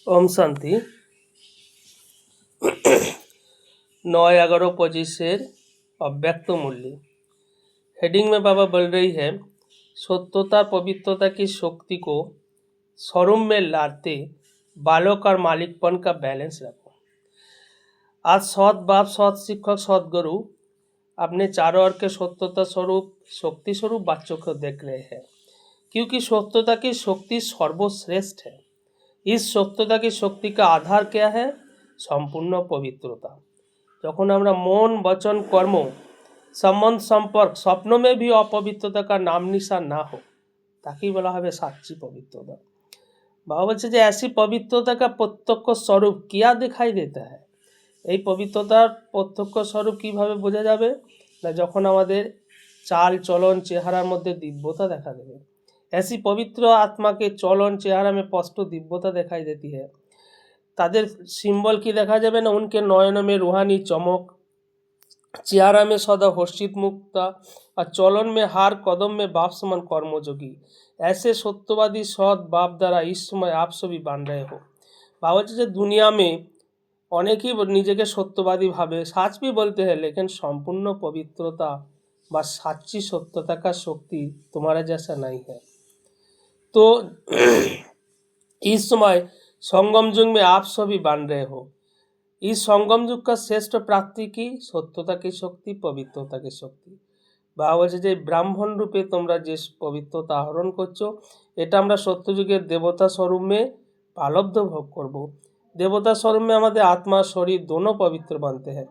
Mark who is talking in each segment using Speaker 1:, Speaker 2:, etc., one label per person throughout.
Speaker 1: ओम शांति। 9-11-25 अव्यक्त मूल्य हेडिंग में बाबा बोल रही है, सत्यता पवित्रता की शक्ति को स्वरूप में लाते बालक और मालिकपन का बैलेंस रखो। आज सत बाप, सत शिक्षक, सदगुरु अपने चारों ओर के सत्यता स्वरूप, शक्ति स्वरूप बच्चों को देख रहे हैं, क्योंकि सत्यता की शक्ति सर्वश्रेष्ठ है। इस सत्यता की शक्ति का आधार क्या है? सम्पूर्ण पवित्रता। যখন আমরা মন, বচন, কর্ম, সম্বন্ধ, সম্পর্ক, स्वप्नों में भी अपवित्रता का नाम निशान ना हो, ताकि बोला है साच्ची पवित्रता। बाबा बोलছে যে ऐसी पवित्रता का प्रत्यक्ष स्वरूप क्या दिखाई देता है? এই পবিত্রতার প্রত্যক্ষ স্বরূপ কিভাবে বোঝা যাবে না, যখন আমাদের চাল চলন চেহারার মধ্যে दिव्यता দেখা দেবে। ऐसी पवित्र आत्मा के चलन चेहरा में स्पष्ट दिव्यता दिखाई देती है। ताদের सिंबल की देखा जाए ना, उनके नयन में रूहानी चमक, चेहरा में सदा हर्षित मुक्ता और चलन में हार, कदम में बाप समान कर्मयोगी। ऐसे सत्यवादी सद बाप द्वारा इस समय आप सभी बन रहे हो। बाबा जी दुनिया में अनेक ही निजे सत्यवादी भावे, सच भी बोलते हैं, लेकिन संपूर्ण पवित्रता व सच्ची सत्यता का शक्ति तुम्हारा जैसा नहीं है। तो इस समय संगम युग में आप सभी बन रहे हो। इस संगम युग का श्रेष्ठ प्राप्ति की सत्यता की शक्ति, पवित्रता की शक्ति। बाबा बोलছে যে ব্রাহ্মণ রূপে তোমরা যে পবিত্রতা আহরণ করছো, এটা আমরা সত্য যুগের দেবতা स्वरूप में उपलब्ध भोग करब। देवता स्वरूप में हमारे आत्मा शरीर दोनों पवित्र बनते हैं।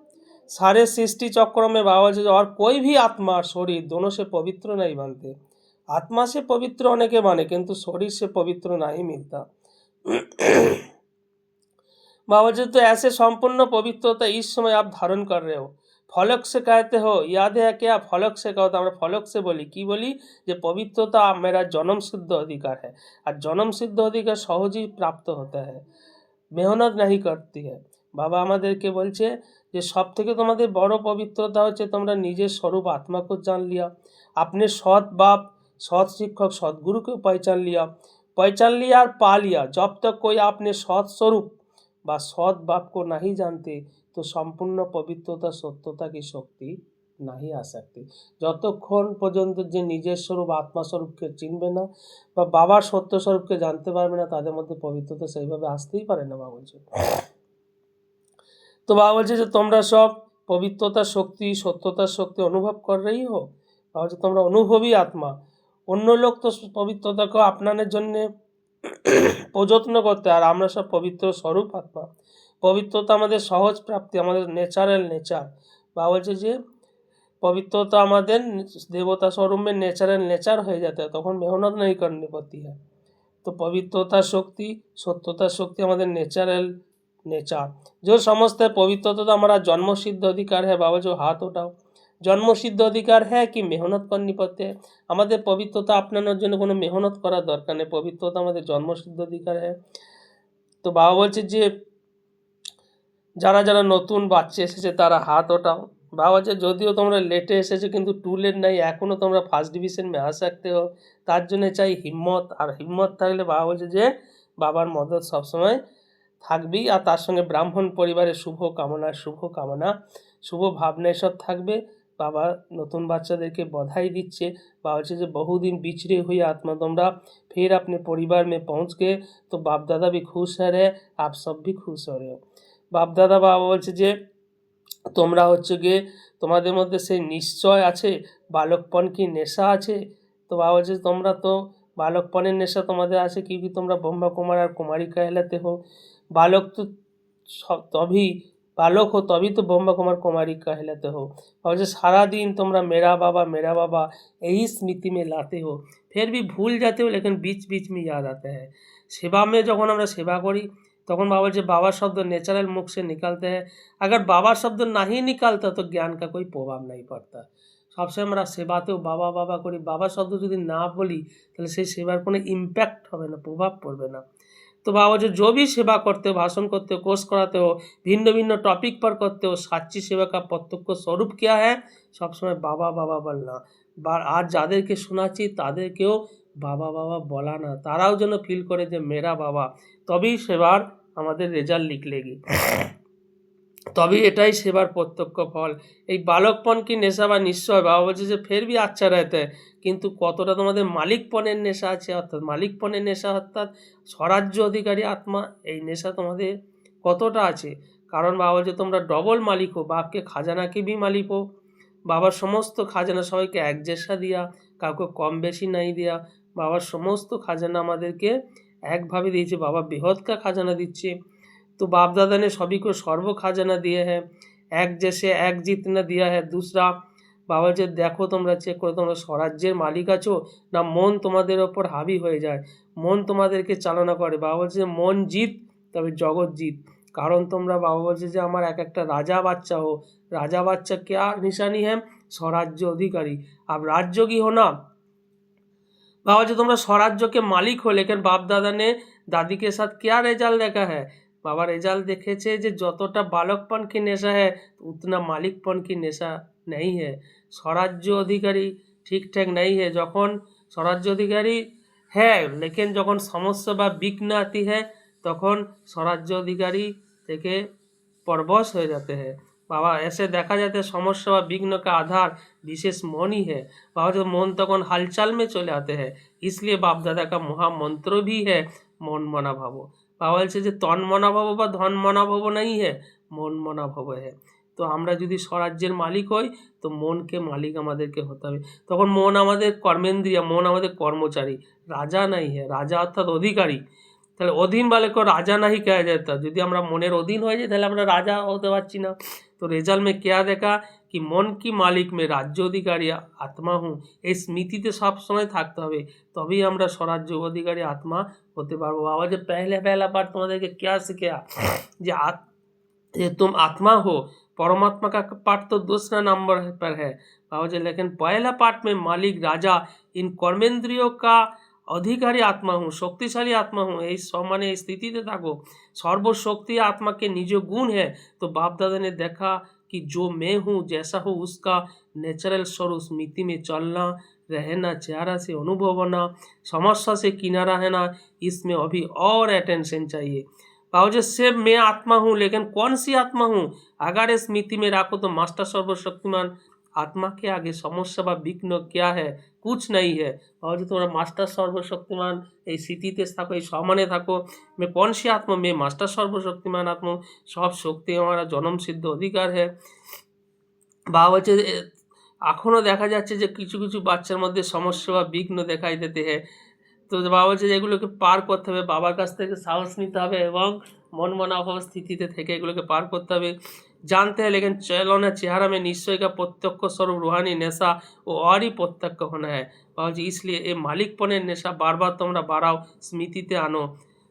Speaker 1: सारे सृष्टि चक्र में बाबा जी और कोई भी आत्मा और शरीर दोनों से पवित्र नहीं बनते। आत्मा से पवित्र होने के माने, किंतु शरीर से पवित्र नहीं मिलता। बाबा जी तो ऐसे संपूर्ण पवित्रता इस समय आप धारण कर रहे हो। फलक से कहते हो, याद है क्या? फलक से कहो तो আমরা फलक से बोली की बोली যে पवित्रता मेरा जन्म सिद्ध अधिकार है, और जन्म सिद्ध अधिकार सहज ही प्राप्त होता है, मेहनत नहीं करती है। बाबा আমাদেরকে বলছে যে সব থেকে তোমাদের বড় পবিত্রতা হচ্ছে তোমরা নিজের स्वरूप आत्मा को जान लिया, अपने सत बाप, सत शिक्षक, सदगुरु को पहचान लिया और पा लिया। जब तक कोई अपने सत स्वरूप व सत बाप को नहीं जानते, तो संपूर्ण पवित्रता सत्यता की शक्ति नहीं आ सकती। যতক্ষণ পর্যন্ত যে নিজের স্বরূপ আত্মা স্বরূপকে চিনবে না বা বাবার সত্য স্বরূপকে জানতে পারবে না, তাদের মধ্যে পবিত্রতা সেইভাবে আসতেই পারে না। বাবা বলছে, तो बाबा बोलছে যে তোমরা সব পবিত্রতার শক্তি, সত্যতার শক্তি অনুভব कर रही हो। বাবা বলছে তোমরা অনুভবী আত্মা। অন্য লোক তো পবিত্রতাকে আপনাদের জন্য প্রযত্ন করতে, আর আমরা সব পবিত্র স্বরূপ আত্মা। পবিত্রতা আমাদের সহজ প্রাপ্তি, আমাদের ন্যাচারাল নেচার। বাবা বলছে যে पवित्रता हमारे देवता स्वरूप में नेचुरल नेचर हो जाता है, तक मेहनत नहीं करनी पड़ती है। तो पवित्रता शक्ति, सत्यता शक्ति हमारे नेचुरल नेचर जो समझते हैं। पवित्रता तो हमारा जन्म सिद्ध अधिकार है। बाबा जो हाथ उठाओ, जन्म सिद्ध अधिकार है कि मेहनत करनी पड़ती है? हमारे पवित्रता अपनाने जन्य कोनो मेहनत करार दरकार नहीं, पवित्रता हमारे जन्म सिद्ध अधिकार है। तो बाबा बोलছে যে যারা যারা নতুন বাচ্চা এসেছে তারা হাত ওঠাও। बाबा जी যদিও তোমরা লেটে এসেছো, কিন্তু টু লেট নাই, এখনো তোমরা ফার্স্ট ডিভিশন में आ सकते हो। তার জন্য চাই হিম্মত, আর হিম্মত থাকলে বাবা বলছে যে বাবার মদত সবসময় থাকবেই, আর তার সঙ্গে ব্রাহ্মণ পরিবারের শুভ কামনা, শুভ ভাবনা সব থাকবে। বাবা নতুন বাচ্চাদেরকে बधाई দিচ্ছে। बाबा বলছে যে বহুদিন बिछड़े हुए आत्मा তোমরা फिर अपने परिवार में पहुंच गए, तो बाप दादा भी खुश है रहे, आप सब भी खुश हो रहे हो। बाप दादा बाबा বলছে যে তোমরা হচ্ছে গিয়ে তোমাদের মধ্যে সেই নিশ্চয় আছে, বালকপন কি নেশা আছে। তো বাবা বলছে তোমরা তো বালকপনের নেশা তোমাদের আছে, क्योंकि তোমরা ब्रह्मा कुमार और कुमारी कहलाते हो। बालक तो तभी बालक हो, तभी तो ब्रह्मा कुमार कुमारी कहलाते हो। और जो सारा दिन तुमरा मेरा बाबा यही स्मृति में लाते हो, फिर भी भूल जाते हो, लेकिन बीच बीच में याद आता है। सेवा में যখন আমরা সেবা করি, तখন बाबा जो बाबा शब्द नेचुरल मुख से निकलते हैं। अगर बाबा शब्द नहीं निकलता तो ज्ञान का कोई प्रभाव नहीं पड़ता। सबसे আমরা সেবাতেও বাবা বাবা করি, বাবা শব্দ যদি না বলি তাহলে সেই সেবার কোনো ইম্প্যাক্ট হবে না, প্রভাব পড়বে না। तो बाबा जो भी सेवा करते हो, भाषण करते हो, कोर्स कराते हो, भिन्न भिन्न टॉपिक पर करते हो, साच्ची सेवा का प्रत्यक्ष स्वरूप क्या है? सब समय बाबा बाबा बोलना। আর যাদেরকে শোনাচ্ছি তাদেরকেও বাবা বাবা বলা না, তারাও যেন ফিল করে যে মেরা বাবা, তবেই সেবার আমাদের রেজাল্ট লিখলেগি, তবে এটাই সেবার প্রত্যক্ষ ফল। এই বালকপন কি নেশা বা নিশ্চয়, বাবা বলছে যে ফের ভি আচ্ছা रहता है, কিন্তু কতটা তোমাদের মালিকপনের নেশা আছে, অর্থাৎ মালিকপনের নেশা অর্থাৎ স্বরাজ্য অধিকারী আত্মা, এই নেশা তোমাদের কতটা আছে। কারণ বাবা বলছে তোমরা ডবল মালিক হো, বাপকে খাজানাকে ভি মালিক হো। বাবার সমস্ত খাজানা সবাইকে এক জেসা দিয়া, কাউকে কম বেশি নাই দেয়া। বাবার সমস্ত খাজানা আমাদেরকে একভাবে দিয়েছে, বাবা বৃহৎ का খাজানা দিচ্ছে। तो बाप दादा ने सभी को सर्व खजाना दिए हैं, एक जैसे एक जितना दिया है। दूसरा বাবা যে দেখো তোমরা চেক করে তোমরা স্বরাজ্যের মালিক আছো না মন তোমাদের ওপর হাবি হয়ে যায়, মন তোমাদেরকে চালনা করে। বাবা বলছে যে মন জিত তবে জগৎ জিত। কারণ তোমরা বাবা বলছে যে আমার এক একটা রাজা বাচ্চা हो, राजा बच्चा क्या निशानी है, स्वराज्य अधिकारी। अब राज्य की हो ना बाबा जो तुमरा स्वराज्य के मालिक हो, लेकिन बाप दादा ने दादी के साथ क्या रिजल्ट देखा है, बाबा रिजल्ट देखेছে যে যতটা বালকপন কি নেশা है उतना मालिकपन की नेशा नहीं है। स्वराज्य अधिकारी ठीक ठाक नहीं है, যখন स्वराज्य अधिकारी है लेकिन যখন সমস্যা বা বিঘ্ন आती है তখন स्वराज्य अधिकारी থেকে परवश हो जाते हैं। बाबा ऐसे देखा जाता है समस्या व विघ्न का आधार विशेष मन ही है। बाबा जो मन तक हलचल में चले आते हैं, इसलिए बाप दादा का महामंत्र भी है मन मना भावो। बाबा বলছে যে তন মনা ভাবো বা ধন মনা ভাবো नहीं है, মন মনা ভাবো है। তো আমরা যদি স্বরাজ্যের মালিক হই তো মনকে মালিক আমাদেরকে হতে হবে। তখন মন আমাদের কর্মেন্দ্রিয়, মন আমাদের কর্মচারী, রাজা নাই है। রাজা অর্থাৎ অধিকারী। তাহলে অধীন বালে को राजा नहीं कहा जाता, যদি আমরা মনের অধীন হয়ে যাই তাহলে আমরা রাজা হতে পারছি না। तो रिजल्ट में क्या देखा कि मन की मालिक में राज्य अधिकारी आत्मा हूँ, এই স্মৃতিতে সব সময় থাকতে হবে, তবেই আমরা স্বরাজ্য অধিকারী আত্মা হতে পারবো। বাবা যে पहला पार्ट তোমাদেরকে क्या सिखाया যে ये तुम आत्मा हो, परमात्मा का पार्ट तो दूसरा नंबर पर है बाबा जी, लेकिन पहला पार्ट में मालिक राजा इन कर्मेंद्रियों का अधिकारी आत्मा हूँ, शक्तिशाली आत्मा हूँ। এই সম্মানে স্থিতিতে থাকো, सर्वशक्ति आत्मा के निज गुण है। तो बाप दादा ने देखा कि जो मैं हूँ जैसा हूँ उसका नेचुरल स्वरूप स्मृति में चलना रहना, चेहरा से अनुभव होना, समस्या से किनारा रहना, इसमें अभी और अटेंशन चाहिए। बाबा जी सिर्फ मैं आत्मा हूँ, लेकिन कौन सी आत्मा हूँ, अगर इस स्मृति में रखो तो मास्टर सर्वशक्तिमान आत्मा के आगे समस्या व विघ्न क्या है, कुछ नहीं है। और जो तुम्हारा मास्टर सर्वशक्तिमान এই স্মৃতিতে থাকো, এই সম্মানে থাকো, मैं कौन सी आत्मा, मैं मास्टर सर्वशक्तिमान आत्मा, सब शक्ति हमारा जन्म सिद्ध अधिकार है। বাবা বলছে এখনও দেখা যাচ্ছে যে কিছু কিছু বাচ্চার মধ্যে সমস্যা বা বিঘ্ন দেখাই দিতে হয়। তো বাবা বলছে যে এগুলোকে পার করতে হবে, বাবার কাছ থেকে সাহস নিতে হবে এবং মন মনাভাব স্থিতিতে থেকে এগুলোকে পার করতে হবে। जानते हैं लेकिन चलन चेहरा में निश्चय का प्रत्यक्ष स्वरूप रूहानी नेशा वो और ही प्रत्यक्ष होना है। बाबा जी इसलिए ये मालिकपনের नेशा बार बार তোমরা বাড়াও, স্মৃতিতে আনো।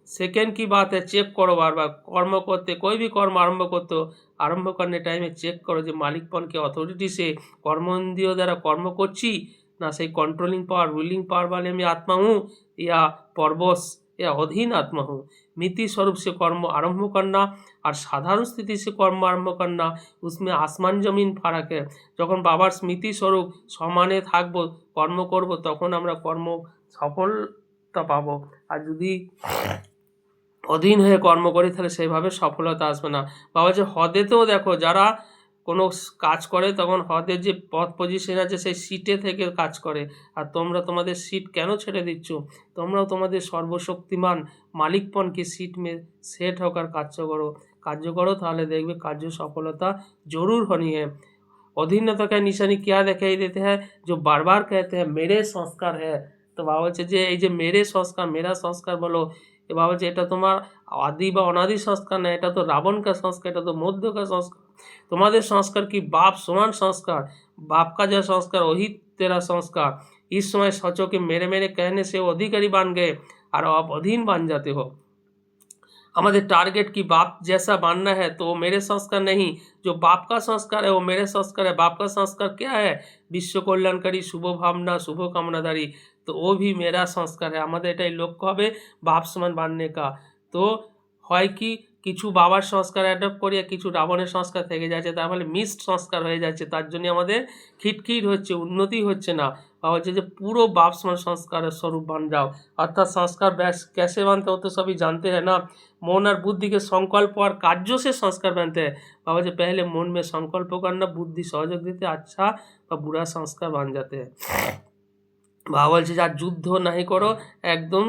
Speaker 1: सेकेंड की बात है चेक करो बार बार कर्म करते, कोई भी कर्म आरंभ करते हो, आरंभ करने टाइम में चेक करो जो मालिकपन के अथॉरिटी से कर्म इंद्रिय द्वारा कर्म করছি ना সেই कंट्रोलिंग पावर रूलिंग पावर वाले में आत्मा हूँ या परवश या अधीन आत्मा हूँ। मिति स्वरूप से कर्म आरंभ करना और साधारण स्थिति से कर्म आरंभ करना, उसमें आसमान जमीन फर्क है। যখন বাবার স্মৃতি স্বরূপ সমানে থাকবো, কর্ম করব, তখন আমরা কর্ম সফলতা পাবো। আর যদি অধীন হয়ে কর্ম করি তাহলে সেইভাবে সফলতা আসবে না। বাবা যে হদেতেও দেখো যারা কোনো কাজ করে তখন হদের যে পথ পজিশন আছে সেই সিটে থেকে কাজ করে। আর তোমরা তোমাদের সিট কেন ছেড়ে দিচ্ছ, তোমরাও তোমাদের সর্বশক্তিমান মালিকপনকে সিট মে সেট হোকার কার্য করো, তাহলে দেখবে কার্য সফলতা জরুর होनी है। অধীনতা का निशानी क्या दिखाई देते हैं, जो बार बार कहते हैं मेरे संस्कार है। তো বাবা বলছে যে এই যে মেরে সংস্কার, মেরা সংস্কার বলো, এ বাবা বলছে এটা তোমার আদি বা অনাদি সংস্কার না, এটা তো রাবণ का संस्कार, এটা তো মধ্য का संस्कार। तुम्हारे संस्कार की बाप समान संस्कार, बाप का जो संस्कार वही तेरा संस्कार। इस समय सोचो कि मेरे मेरे कहने से वो अधिकारी बन गए और आप अधीन बन जाते हो। हमारे टारगेट की बाप जैसा बनना है तो वो मेरे संस्कार नहीं, जो बाप का संस्कार है वो मेरे संस्कार है। बाप का संस्कार क्या है, विश्व कल्याणकारी शुभ भावना शुभ कामनादारी, तो वो भी मेरा संस्कार है। हमारे एटाई लक्ष्य হবে बाप समान बनने का। तो হয় কি কিছু বাবার সংস্কার অ্যাডপ্ট করি আর কিছু রাবণের সংস্কার থেকে যাচ্ছে, তার ফলে মিক্সড সংস্কার হয়ে যাচ্ছে, তার জন্য আমাদের খিটখিট হচ্ছে, উন্নতি হচ্ছে না। बाबा বলছে যে पूरो बाप समान संस्कार स्वरूप बन जाओ। अर्थात संस्कार कैसे बनते हो तो सभी जानते हैं ना। मन और बुद्धि के संकल्प और कार्यों से संस्कार बनते हैं। बाबा जी पहले मन में संकल्प करना, बुद्धि सहयोग देते, अच्छा व बुरा संस्कार बन जाते हैं। বাবা বলছে যে আর যুদ্ধ নাহি করো, একদম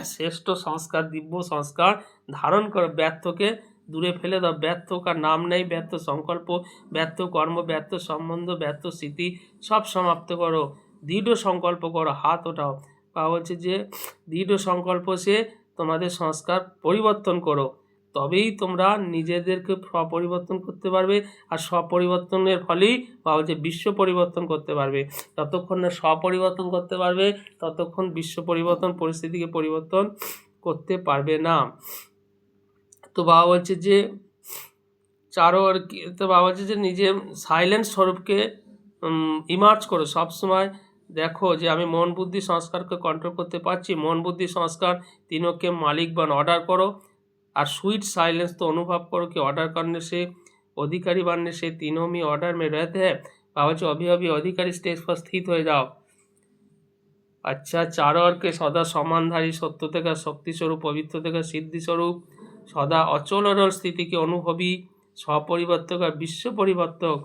Speaker 1: শ্রেষ্ঠ সংস্কার, দিব্য সংস্কার ধারণ করো। ব্যর্থকে দূরে ফেলে দাও। ব্যর্থ का नाम নেই, ব্যর্থ সংকল্প, ব্যর্থ কর্ম, ব্যর্থ সম্বন্ধ, ব্যর্থ স্মৃতি সব সমাপ্ত করো। দৃঢ় সংকল্প করো, হাত ওঠাও। বাবা বলছে যে দৃঢ় সংকল্প সে তোমাদের সংস্কার পরিবর্তন করো, তবেই তোমরা নিজেদেরকে স্বপরিবর্তন করতে পারবে। আর স্বপরিবর্তনের ফলেই বাবা যে বিশ্ব পরিবর্তন করতে পারবে। যতক্ষণ না স্বপরিবর্তন করতে পারবে ততক্ষণ বিশ্ব পরিবর্তন, পরিস্থিতিকে পরিবর্তন করতে পারবে না। তো বাবা বলছে যে চারো আর কি, তো বাবা বলছে যে নিজে সাইলেন্ট স্বরূপকে ইমার্জ করো। সবসময় দেখো যে আমি মন বুদ্ধি সংস্কারকে কন্ট্রোল করতে পারছি। মন बुद्धि संस्कार तीनों के मालिक बन ऑर्डर करो। और स्वीट साइलेंस तो अनुभव करो कि ऑर्डर करने से, अधिकारी बनने से तीनों में ऑर्डर में रहते हैं। बाबा जो अभी अभी अधिकारी स्टेज पर स्थित हो जाओ। अच्छा, चारों ओर के सदा समानधारी, सत्यता का शक्ति स्वरूप, पवित्रता का सिद्धि स्वरूप, सदा अचल अरल स्थिति के अनुभवी, स्वपरिवर्तक और विश्व परिवर्तक,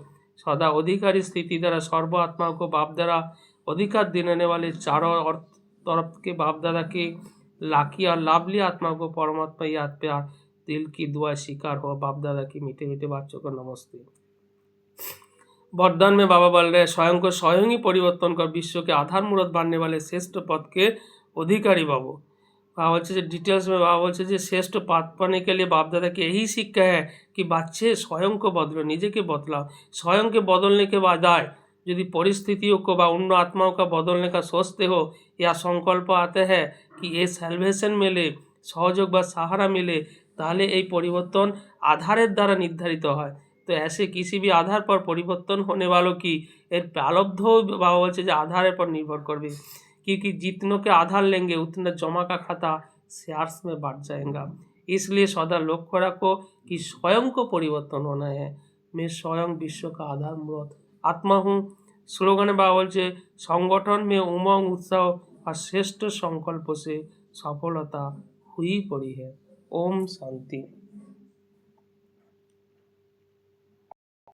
Speaker 1: सदा अधिकारी स्थिति द्वारा सर्व आत्माओं को बाप द्वारा अधिकार देने वाले चारों और तरफ के बाप दादा के लाकी और लाभली आत्मा को परमात्मा याद प्यार दिल की दुआ शिकार हो। बाप दादा की मीठे मीठे बातों को नमस्ते। वरदान में बाबा बोल रहे हैं स्वयं को स्वयं ही परिवर्तन कर विश्व के आधार मूर्त बनने वाले श्रेष्ठ पद के अधिकारी बाबू। बाबा बोलছে डिटेल्स में बाबा बोलছে যে श्रेष्ठ पद पाने के लिए बाप दादा की यही शिक्षा है कि बच्चे स्वयं को बदलो, निजे के बदलाओ। स्वयं के बदलने के बाद आए यदि परिस्थितियों को व उन आत्माओं का बदलने का सोचते हो या संकल्प आते हैं कि ये सैल्वेशन मिले, सहयोग व सहारा मिले, ताहले এই পরিবর্তন आधारेर द्वारा निर्धारित হয়। तो ऐसे किसी भी आधार पर परिवर्तन होने वालों की एर प्रारब्ध बाबा बोलছে যে आधार पर निर्भर करবে, क्योंकि जितनों के आधार लेंगे उतना जमा का खाता शेयर्स में बढ़ जाएगा। इसलिए सदा लक्ष्य रखो कि स्वयं को परिवर्तन होना है। मैं स्वयं विश्व का आधार मूर्त आत्मा हूँ। स्लोगने बाबा बोलছে संगठन में उमंग उत्साह और श्रेष्ठ संकल्प से सफलता हुई पड़ी है। ओम शांति।